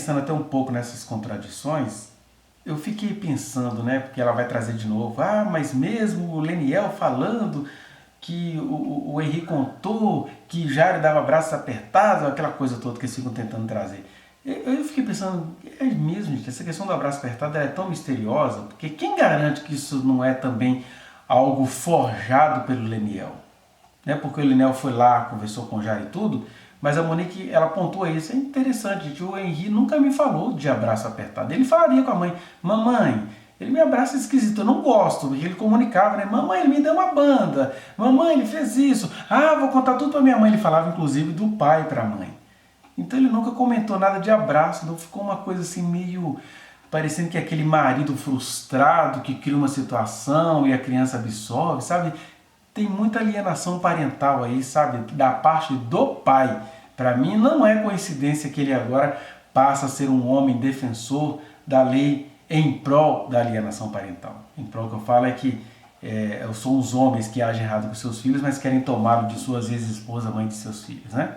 pensando até um pouco nessas contradições, eu fiquei pensando, né, porque ela vai trazer de novo, mas mesmo o Leniel falando que o Henri contou que Jairo dava braços apertados, aquela coisa toda que eles ficam tentando trazer. Eu fiquei pensando, é mesmo, gente, essa questão do abraço apertado é tão misteriosa, porque quem garante que isso não é também algo forjado pelo Leniel? Né? Porque o Leniel foi lá, conversou com o Jairo e tudo, mas a Monique, ela pontua isso, é interessante, gente, o Henri nunca me falou de abraço apertado. Ele falaria com a mãe, mamãe, ele me abraça esquisito, eu não gosto, porque ele comunicava, né? Mamãe, ele me deu uma banda, mamãe, ele fez isso, vou contar tudo pra minha mãe. Ele falava, inclusive, do pai pra mãe. Então ele nunca comentou nada de abraço, então ficou uma coisa assim meio parecendo que é aquele marido frustrado que cria uma situação e a criança absorve, sabe? Tem muita alienação parental aí, sabe? Da parte do pai. Para mim não é coincidência que ele agora passa a ser um homem defensor da lei em prol da alienação parental. Em prol que eu falo é que são os homens que agem errado com seus filhos, mas querem tomá-lo de suas ex-esposas, mãe de seus filhos, né?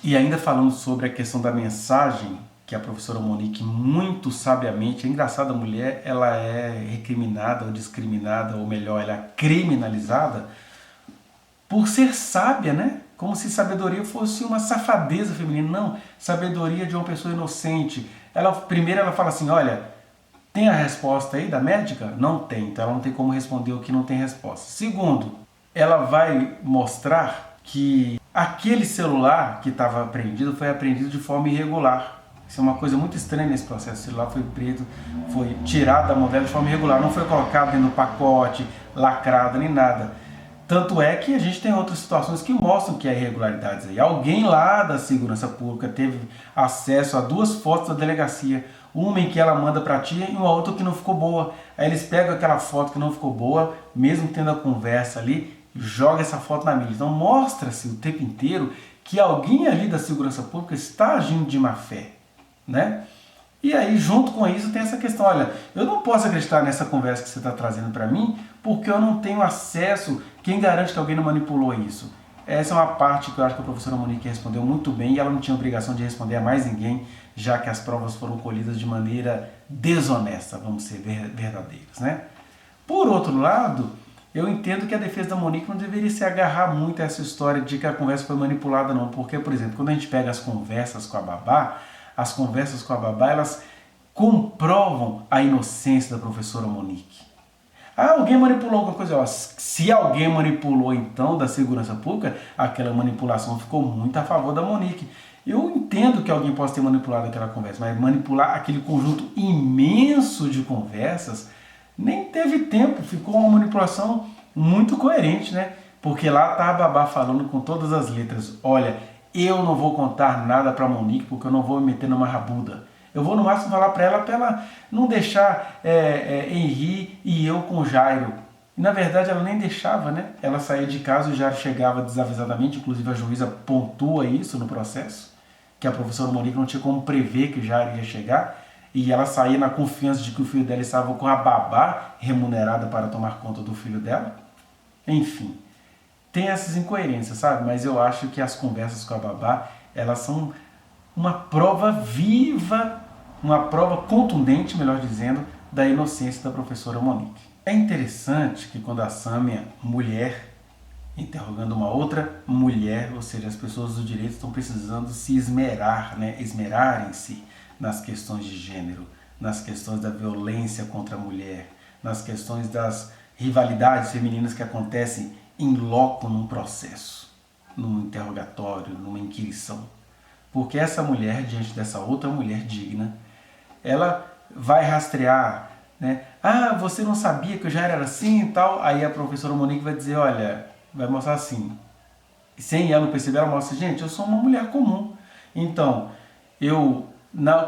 E ainda falando sobre a questão da mensagem, que a professora Monique muito sabiamente, é engraçada, a mulher, ela é recriminada ou discriminada, ou melhor, ela é criminalizada por ser sábia, né? Como se sabedoria fosse uma safadeza feminina. Não, sabedoria de uma pessoa inocente. Primeiro ela fala assim, olha, tem a resposta aí da médica? Não tem, então ela não tem como responder o que não tem resposta. Segundo, ela vai mostrar que aquele celular que estava apreendido foi apreendido de forma irregular. Isso é uma coisa muito estranha nesse processo. O celular foi tirado da mão dela de forma irregular, não foi colocado dentro do pacote, lacrado, nem nada. Tanto é que a gente tem outras situações que mostram que há irregularidades aí. Alguém lá da segurança pública teve acesso a 2 fotos da delegacia, uma em que ela manda para a tia e uma outra que não ficou boa. Aí eles pegam aquela foto que não ficou boa, mesmo tendo a conversa ali, joga essa foto na mídia. Então mostra-se o tempo inteiro que alguém ali da segurança pública está agindo de má fé, né? E aí, junto com isso, tem essa questão, olha, eu não posso acreditar nessa conversa que você está trazendo para mim, porque eu não tenho acesso, quem garante que alguém não manipulou isso? Essa é uma parte que eu acho que a professora Monique respondeu muito bem, e ela não tinha obrigação de responder a mais ninguém, já que as provas foram colhidas de maneira desonesta, vamos ser verdadeiros, né? Por outro lado, eu entendo que a defesa da Monique não deveria se agarrar muito a essa história de que a conversa foi manipulada, não, porque, por exemplo, quando a gente pega as conversas com a babá, elas comprovam a inocência da professora Monique. Alguém manipulou alguma coisa? Se alguém manipulou, então, da segurança pública, aquela manipulação ficou muito a favor da Monique. Eu entendo que alguém possa ter manipulado aquela conversa, mas manipular aquele conjunto imenso de conversas nem teve tempo, ficou uma manipulação muito coerente, né? Porque lá está a babá falando com todas as letras, olha, eu não vou contar nada para a Monique porque eu não vou me meter numa rabuda. Eu vou no máximo falar para ela não deixar Henri e eu com Jairo. E na verdade ela nem deixava, né? Ela saía de casa e o Jairo chegava desavisadamente, inclusive a juíza pontua isso no processo, que a professora Monique não tinha como prever que o Jairo ia chegar, e ela saía na confiança de que o filho dela estava com a babá remunerada para tomar conta do filho dela. Enfim. Tem essas incoerências, sabe? Mas eu acho que as conversas com a babá, elas são uma prova viva, uma prova contundente, melhor dizendo, da inocência da professora Monique. É interessante que quando a Sâmia, mulher, interrogando uma outra mulher, ou seja, as pessoas do direito estão precisando se esmerar, né? Esmerarem-se nas questões de gênero, nas questões da violência contra a mulher, nas questões das rivalidades femininas que acontecem em loco num processo, num interrogatório, numa inquirição. Porque essa mulher, diante dessa outra mulher digna, ela vai rastrear, né? Você não sabia que eu já era assim e tal? Aí a professora Monique vai dizer, olha, vai mostrar assim. Sem ela perceber, ela mostra, gente, eu sou uma mulher comum. Então, eu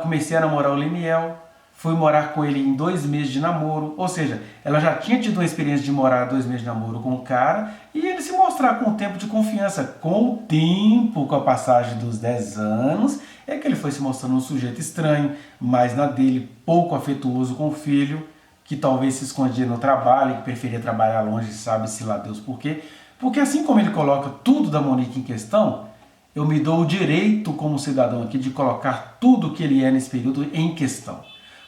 comecei a namorar o Leniel, fui morar com ele em 2 meses de namoro, ou seja, ela já tinha tido uma experiência de morar 2 meses de namoro com o cara, e ele se mostrar com o tempo de confiança. Com o tempo, com a passagem dos 10 anos, é que ele foi se mostrando um sujeito estranho, mais na dele, pouco afetuoso com o filho, que talvez se escondia no trabalho, que preferia trabalhar longe, sabe-se lá Deus por quê. Porque assim como ele coloca tudo da Monique em questão, eu me dou o direito como cidadão aqui de colocar tudo o que ele é nesse período em questão.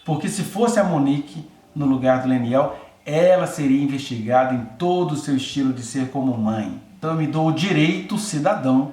Porque se fosse a Monique no lugar do Leniel, ela seria investigada em todo o seu estilo de ser como mãe. Então eu me dou o direito cidadão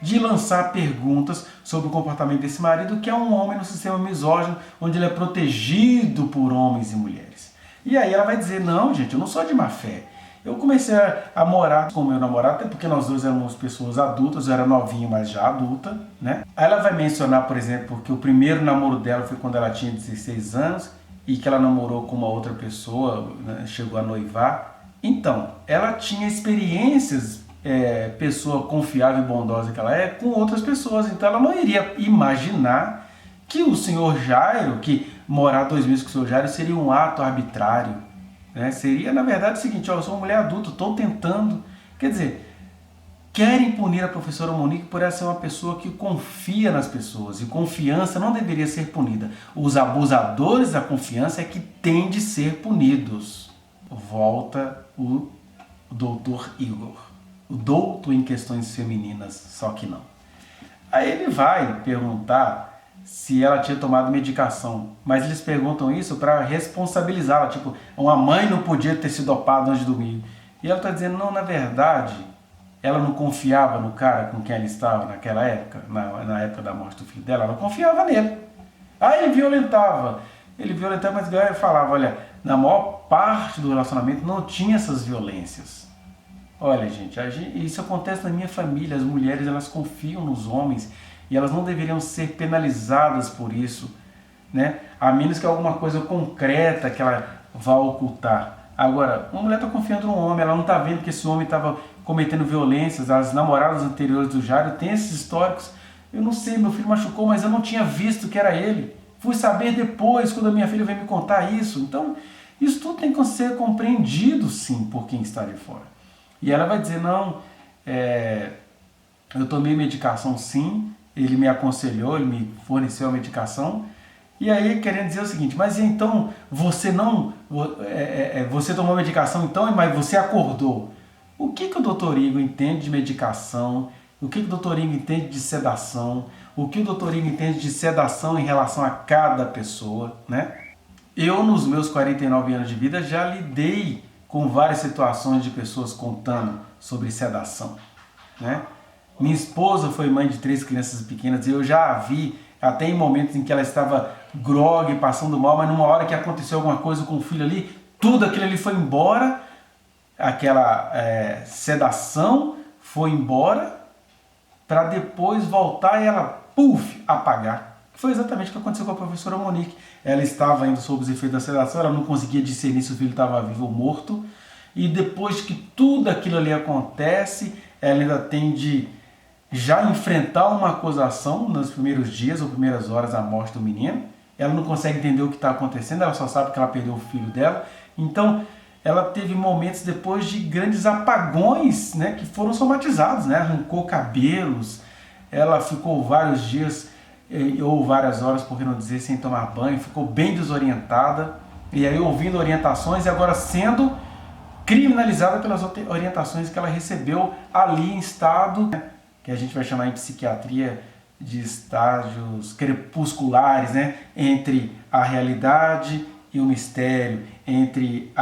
de lançar perguntas sobre o comportamento desse marido, que é um homem no sistema misógino, onde ele é protegido por homens e mulheres. E aí ela vai dizer, não, gente, eu não sou de má fé. Eu comecei a morar com o meu namorado, até porque nós dois éramos pessoas adultas, eu era novinho, mas já adulta, né? Aí ela vai mencionar, por exemplo, que o primeiro namoro dela foi quando ela tinha 16 anos e que ela namorou com uma outra pessoa, né? Chegou a noivar. Então, ela tinha experiências, pessoa confiável e bondosa que ela é, com outras pessoas. Então ela não iria imaginar que o senhor Jairo, que morar 2 meses com o senhor Jairo seria um ato arbitrário. Né? Seria, na verdade, o seguinte, ó, eu sou uma mulher adulta, estou tentando. Quer dizer, querem punir a professora Monique por ela ser uma pessoa que confia nas pessoas. E confiança não deveria ser punida. Os abusadores da confiança é que têm de ser punidos. Volta o doutor Igor. O douto em questões femininas, só que não. Aí ele vai perguntar se ela tinha tomado medicação, mas eles perguntam isso para responsabilizá-la, tipo, uma mãe não podia ter se dopado antes de dormir. E ela está dizendo, não, na verdade, ela não confiava no cara com quem ela estava naquela época, na época da morte do filho dela, ela não confiava nele. Aí ele violentava, mas ele falava, olha, na maior parte do relacionamento não tinha essas violências. Olha, gente, isso acontece na minha família, as mulheres elas confiam nos homens e elas não deveriam ser penalizadas por isso, né? A menos que alguma coisa concreta que ela vá ocultar. Agora, uma mulher está confiando no homem, ela não está vendo que esse homem estava cometendo violências, as namoradas anteriores do Jairo têm esses históricos. Eu não sei, meu filho machucou, mas eu não tinha visto que era ele. Fui saber depois, quando a minha filha veio me contar isso. Então, isso tudo tem que ser compreendido, sim, por quem está de fora. E ela vai dizer, não, eu tomei medicação sim, ele me aconselhou, ele me forneceu a medicação, e aí querendo dizer o seguinte, mas então você não, você tomou medicação então, mas você acordou. O que o doutor Igor entende de medicação? O que o doutor Igor entende de sedação? O que o doutor Igor entende de sedação em relação a cada pessoa, né? Eu, nos meus 49 anos de vida, já lidei com várias situações de pessoas contando sobre sedação, né? Minha esposa foi mãe de 3 crianças pequenas e eu já a vi até em momentos em que ela estava grogue, passando mal, mas numa hora que aconteceu alguma coisa com o filho ali, tudo aquilo ali foi embora, aquela sedação foi embora para depois voltar e ela, puf, apagar. Foi exatamente o que aconteceu com a professora Monique. Ela estava indo sob os efeitos da sedação, ela não conseguia discernir se o filho estava vivo ou morto. E depois que tudo aquilo ali acontece, ela ainda tem de já enfrentar uma acusação nos primeiros dias ou primeiras horas da morte do menino. Ela não consegue entender o que está acontecendo, ela só sabe que ela perdeu o filho dela. Então, ela teve momentos depois de grandes apagões, né, que foram somatizados, né? Arrancou cabelos, ela ficou vários dias ou várias horas, por que não dizer, sem tomar banho, ficou bem desorientada, e aí ouvindo orientações e agora sendo criminalizada pelas orientações que ela recebeu ali em estado, né, que a gente vai chamar em psiquiatria de estágios crepusculares, né, entre a realidade e o mistério, entre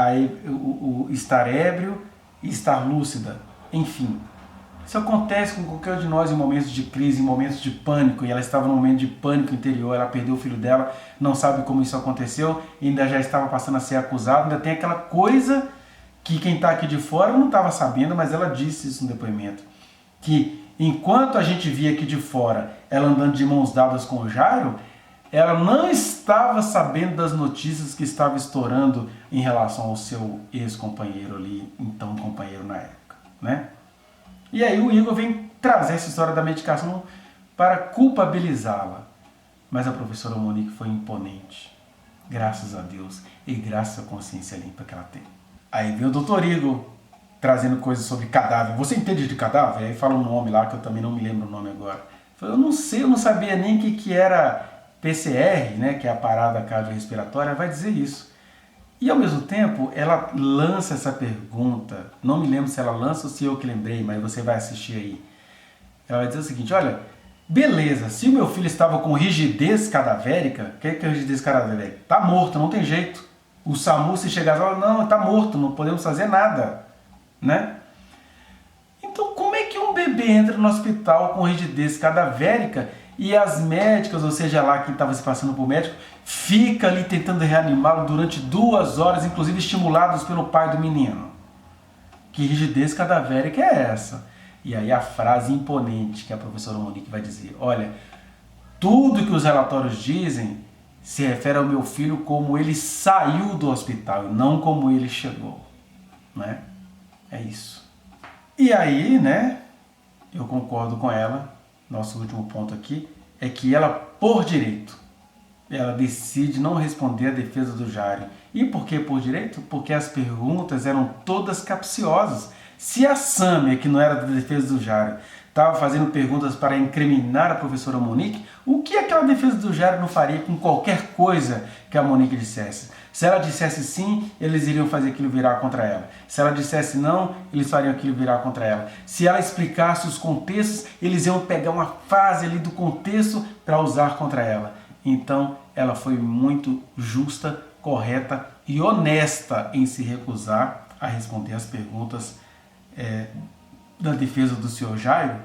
o estar ébrio e estar lúcida, enfim. Isso acontece com qualquer um de nós em momentos de crise, em momentos de pânico, e ela estava num momento de pânico interior, ela perdeu o filho dela, não sabe como isso aconteceu, e ainda já estava passando a ser acusada, ainda tem aquela coisa que quem está aqui de fora não estava sabendo, mas ela disse isso no depoimento, que enquanto a gente via aqui de fora ela andando de mãos dadas com o Jairo, ela não estava sabendo das notícias que estava estourando em relação ao seu ex-companheiro ali, então companheiro na época, né? E aí o Igor vem trazer essa história da medicação para culpabilizá-la. Mas a professora Monique foi imponente, graças a Deus, e graças à consciência limpa que ela tem. Aí vem o doutor Igor trazendo coisas sobre cadáver. Você entende de cadáver? Aí fala um nome lá que eu também não me lembro o nome agora. Eu não sei, eu não sabia nem que era PCR, né, que é a parada cardiorrespiratória, vai dizer isso. E ao mesmo tempo, ela lança essa pergunta, não me lembro se ela lança ou se eu que lembrei, mas você vai assistir aí. Ela vai dizer o seguinte, olha, beleza, se o meu filho estava com rigidez cadavérica, o que é rigidez cadavérica? Está morto, não tem jeito. O SAMU, se chegar e falar, não, está morto, não podemos fazer nada, né? Então, como é que um bebê entra no hospital com rigidez cadavérica e as médicas, ou seja lá quem estava se passando por médico, fica ali tentando reanimá-lo durante 2 horas, inclusive estimulados pelo pai do menino? Que rigidez cadavérica é essa? E aí a frase imponente que a professora Monique vai dizer, olha, tudo que os relatórios dizem se refere ao meu filho como ele saiu do hospital, e não como ele chegou, né? É isso. E aí, né, eu concordo com ela, nosso último ponto aqui, é que ela, por direito, ela decide não responder a defesa do Jairo. E por que por direito? Porque as perguntas eram todas capciosas. Se a Sâmia, que não era da defesa do Jairo, estava fazendo perguntas para incriminar a professora Monique, o que aquela defesa do Jairo não faria com qualquer coisa que a Monique dissesse? Se ela dissesse sim, eles iriam fazer aquilo virar contra ela. Se ela dissesse não, eles fariam aquilo virar contra ela. Se ela explicasse os contextos, eles iam pegar uma fase ali do contexto para usar contra ela. Então, ela foi muito justa, correta e honesta em se recusar a responder as perguntas da defesa do senhor Jairo,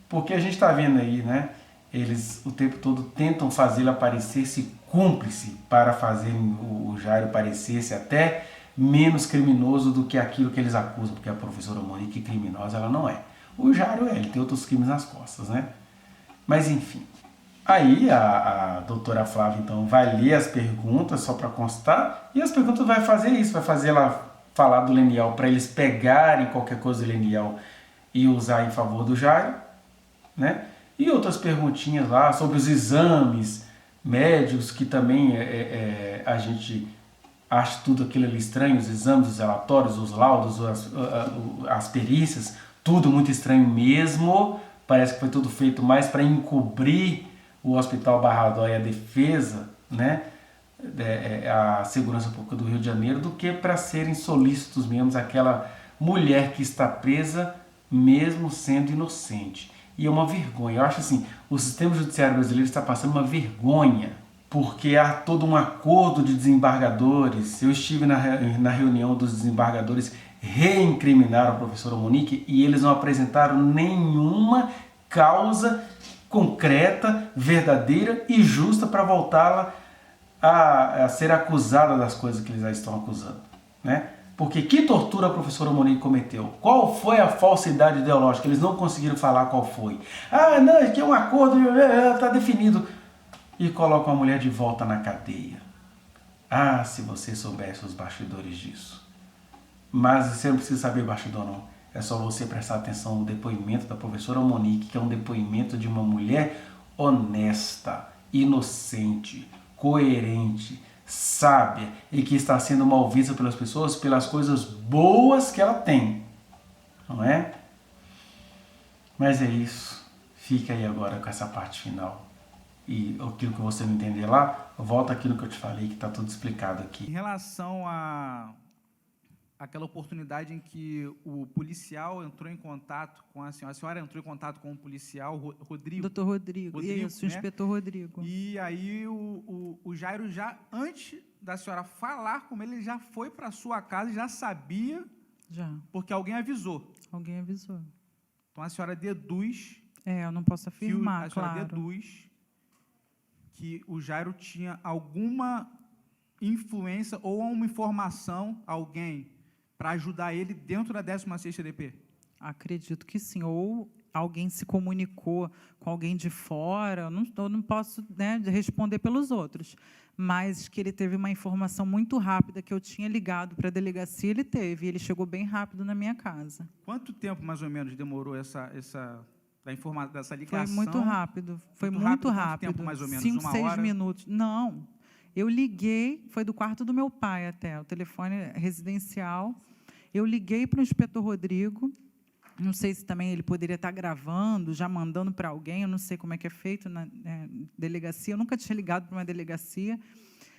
porque a gente está vendo aí, né? Eles o tempo todo tentam fazê-lo aparecer-se cúmplice para fazerem o Jairo parecer-se até menos criminoso do que aquilo que eles acusam, porque a professora Monique criminosa ela não é. O Jairo ele tem outros crimes nas costas, né? Mas enfim. Aí a doutora Flávia então vai ler as perguntas só para constar, e as perguntas vai fazer isso, vai fazer ela falar do Leniel para eles pegarem qualquer coisa do Leniel e usar em favor do Jairo, né? E outras perguntinhas lá sobre os exames médicos, que também a gente acha tudo aquilo ali estranho, os exames, os relatórios, os laudos, as perícias, tudo muito estranho mesmo. Parece que foi tudo feito mais para encobrir o Hospital Barradó e a defesa, né, a segurança pública do Rio de Janeiro, do que para serem solícitos mesmo aquela mulher que está presa mesmo sendo inocente. E é uma vergonha. Eu acho assim, o sistema judiciário brasileiro está passando uma vergonha, porque há todo um acordo de desembargadores. Eu estive na reunião dos desembargadores, reincriminaram a professora Monique e eles não apresentaram nenhuma causa concreta, verdadeira e justa para voltá-la a ser acusada das coisas que eles já estão acusando, né? Porque que tortura a professora Monique cometeu? Qual foi a falsidade ideológica? Eles não conseguiram falar qual foi. Ah, não, aqui é um acordo, está definido. E colocam a mulher de volta na cadeia. Ah, se você soubesse os bastidores disso. Mas você não precisa saber bastidor, não. É só você prestar atenção no depoimento da professora Monique, que é um depoimento de uma mulher honesta, inocente, coerente, sábia e que está sendo mal vista pelas pessoas pelas coisas boas que ela tem, não é? Mas é isso. Fica aí agora com essa parte final. E aquilo que você não entender lá, volta aquilo que eu te falei, que está tudo explicado aqui. Em relação àquela oportunidade em que o policial entrou em contato com a senhora entrou em contato com o policial, Rodrigo? Doutor Rodrigo, isso, né? inspetor Rodrigo. E aí o Jairo, já antes da senhora falar com ele já foi para a sua casa e já sabia, Já, porque alguém avisou. alguém avisou. Então a senhora deduz, Eu não posso afirmar, a senhora claro. deduz que o Jairo tinha alguma influência ou uma informação, alguém, para ajudar ele dentro da 16ª DP? Acredito que sim. Ou alguém se comunicou com alguém de fora, eu não posso, né, responder pelos outros, mas que ele teve uma informação muito rápida, que eu tinha ligado para a delegacia, ele teve, e ele chegou bem rápido na minha casa. Quanto tempo, mais ou menos, demorou dessa ligação? Foi muito rápido, foi Muito muito rápido, rápido. quanto tempo, mais ou menos? 5, Uma 6 hora? minutos. Não, eu liguei, foi do quarto do meu pai até, o telefone residencial. Eu liguei para o inspetor Rodrigo, não sei se também ele poderia estar gravando, já mandando para alguém, eu não sei como é que é feito na delegacia, eu nunca tinha ligado para uma delegacia.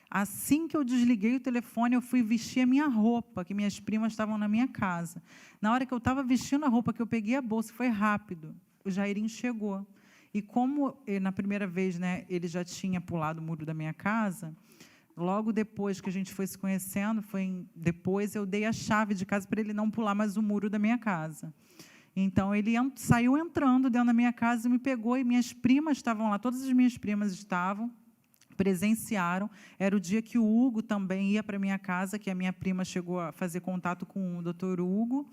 Assim que eu desliguei o telefone, eu fui vestir a minha roupa, que minhas primas estavam na minha casa. Na hora que eu estava vestindo a roupa, que eu peguei a bolsa, foi rápido. o Jairinho chegou. E como, na primeira vez, né, ele já tinha pulado o muro da minha casa, logo depois que a gente foi se conhecendo, depois eu dei a chave de casa para ele não pular mais o muro da minha casa. Então, ele saiu entrando dentro da minha casa e me pegou, e minhas primas estavam lá, todas as minhas primas estavam, presenciaram. Era o dia que o Hugo também ia para a minha casa, que a minha prima chegou a fazer contato com o doutor Hugo,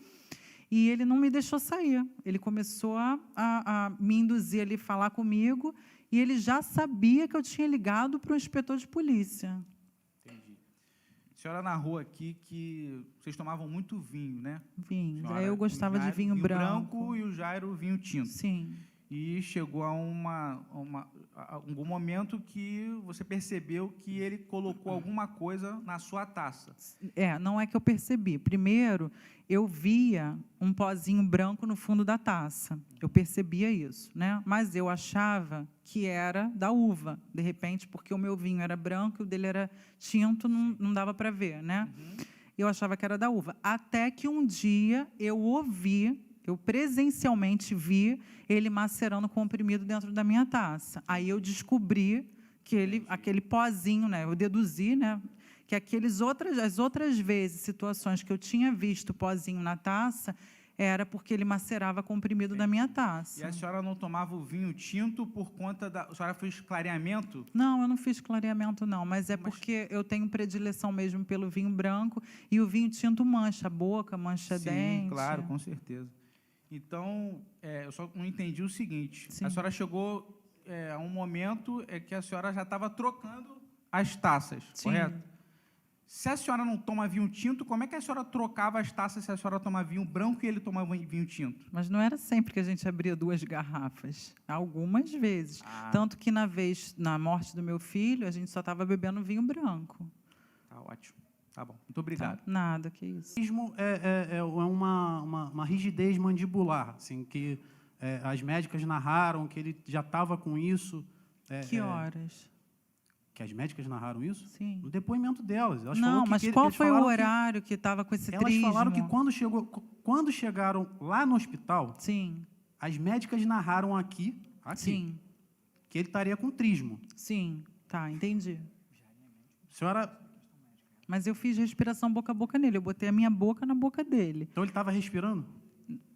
e ele não me deixou sair. Ele começou a me induzir ali, falar comigo, e ele já sabia que eu tinha ligado para o inspetor de polícia. Entendi. A senhora narrou aqui que vocês tomavam muito vinho, né? Vinho. Aí eu gostava de vinho branco. E o Jairo, vinho tinto. Sim. E chegou a algum momento que você percebeu que ele colocou alguma coisa na sua taça. Não é que eu percebi. Primeiro, eu via um pozinho branco no fundo da taça. Eu percebia isso, né? Mas eu achava que era da uva. De repente, porque o meu vinho era branco e o dele era tinto, não dava para ver, né? Eu achava que era da uva. Até que um dia eu presencialmente vi ele macerando comprimido dentro da minha taça. Aí eu descobri que aquele pozinho, né, eu deduzi, né, que as outras vezes, situações que eu tinha visto pozinho na taça, era porque ele macerava comprimido da minha taça. E a senhora não tomava o vinho tinto por conta da... A senhora fez clareamento? Não, eu não fiz clareamento, não, mas porque eu tenho predileção mesmo pelo vinho branco, e o vinho tinto mancha a boca, mancha dente. Sim, claro, com certeza. Então, eu só não entendi o seguinte. Sim. A senhora chegou a um momento que a senhora já estava trocando as taças, Sim. correto? Se a senhora não toma vinho tinto, como é que a senhora trocava as taças se a senhora tomava vinho branco e ele tomava vinho tinto? Mas não era sempre que a gente abria 2 garrafas. Algumas vezes. Tanto que na morte do meu filho, a gente só estava bebendo vinho branco. Tá ótimo. Tá bom. Muito obrigado. Tá, nada, que isso. É uma rigidez mandibular, assim, que as médicas narraram que ele já estava com isso. Que horas? Que as médicas narraram isso? Sim. No depoimento delas. Elas Não, mas qual foi o horário que estava com esse trismo? Elas falaram que quando chegaram lá no hospital, sim, as médicas narraram aqui sim, que ele estaria com trismo. sim, tá, entendi. Senhora... Mas eu fiz respiração boca a boca nele, eu botei a minha boca na boca dele. Então ele estava respirando?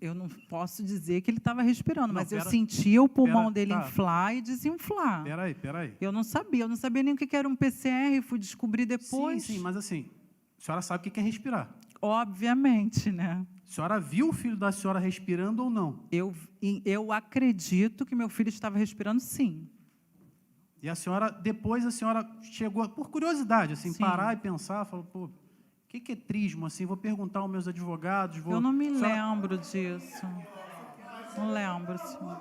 Eu não posso dizer que ele estava respirando, Não, mas eu sentia o pulmão dele tá. inflar e desinflar. Peraí. Eu não sabia nem o que era um PCR, fui descobrir depois. Sim, mas assim, a senhora sabe o que é respirar. Obviamente, né? A senhora viu o filho da senhora respirando ou não? Eu acredito que meu filho estava respirando, sim. E depois a senhora chegou, por curiosidade, assim, Sim. parar e pensar, falou, pô, o que é trismo, assim, vou perguntar aos meus advogados, Eu não me lembro disso. Não lembro, senhor.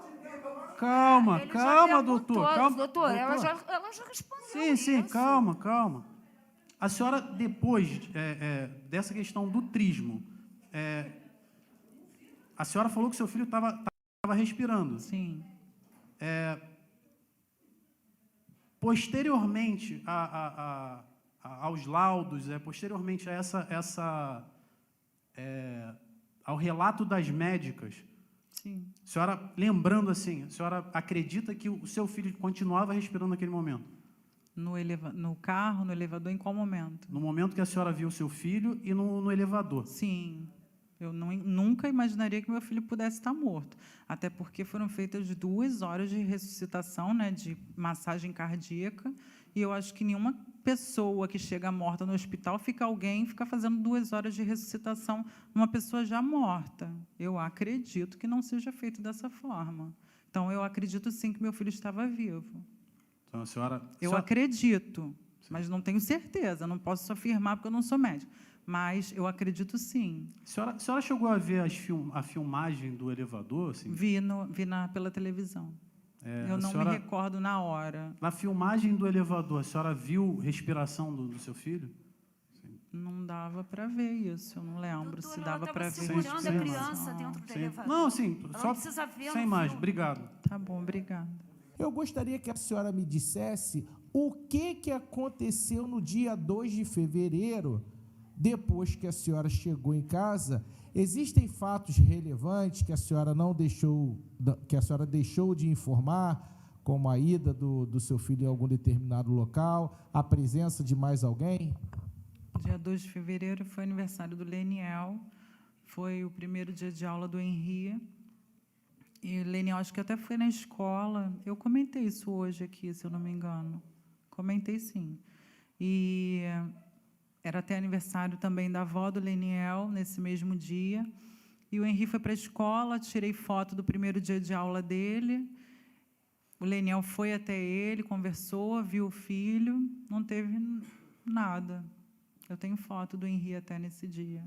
Calma, Ele calma, doutor. Calma, doutor, ela já respondeu. Sim, isso. calma. A senhora, depois dessa questão do trismo, a senhora falou que seu filho estava respirando. Sim. Posteriormente aos laudos, posteriormente a ao relato das médicas, Sim. a senhora, lembrando assim, a senhora acredita que o seu filho continuava respirando naquele momento? No carro, no elevador, em qual momento? No momento que a senhora viu o seu filho e no elevador? Sim. Eu nunca imaginaria que meu filho pudesse estar morto. Até porque foram feitas 2 horas de ressuscitação, né, de massagem cardíaca, e eu acho que nenhuma pessoa que chega morta no hospital fica fazendo 2 horas de ressuscitação numa pessoa já morta. Eu acredito que não seja feito dessa forma. Então, eu acredito sim que meu filho estava vivo. Então, a senhora... Eu acredito, mas não tenho certeza, não posso afirmar porque eu não sou médico. Mas eu acredito sim. A senhora chegou a ver a filmagem do elevador? Assim? Vi pela televisão. Eu não me recordo na hora. Na filmagem do elevador, a senhora viu respiração do seu filho? Sim. Não dava para ver isso, eu não lembro. Doutor, se dava para ver. segurando a criança dentro do elevador. Não, sim, só precisa ver sem mais, obrigado. Tá bom, obrigada. Eu gostaria que a senhora me dissesse o que aconteceu no dia 2 de fevereiro, depois que a senhora chegou em casa Existem fatos relevantes que a senhora não deixou, que a senhora deixou de informar, como a ida do seu filho em algum determinado local, a presença de mais alguém? Dia 2 de fevereiro foi aniversário do Leniel, foi o primeiro dia de aula do Henri. E o Leniel, acho que até foi na escola. Eu comentei isso hoje aqui, se eu não me engano. Comentei, sim. E era até aniversário também da avó do Leniel, nesse mesmo dia. E o Henri foi para a escola, tirei foto do primeiro dia de aula dele. O Leniel foi até ele, conversou, viu o filho, não teve nada. Eu tenho foto do Henri até nesse dia.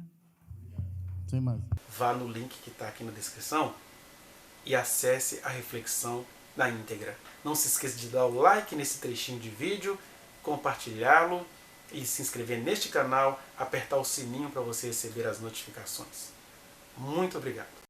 Sem mais. Vá no link que está aqui na descrição e acesse a reflexão na íntegra. Não se esqueça de dar o like nesse trechinho de vídeo, compartilhá-lo e se inscrever neste canal, apertar o sininho para você receber as notificações. Muito obrigado.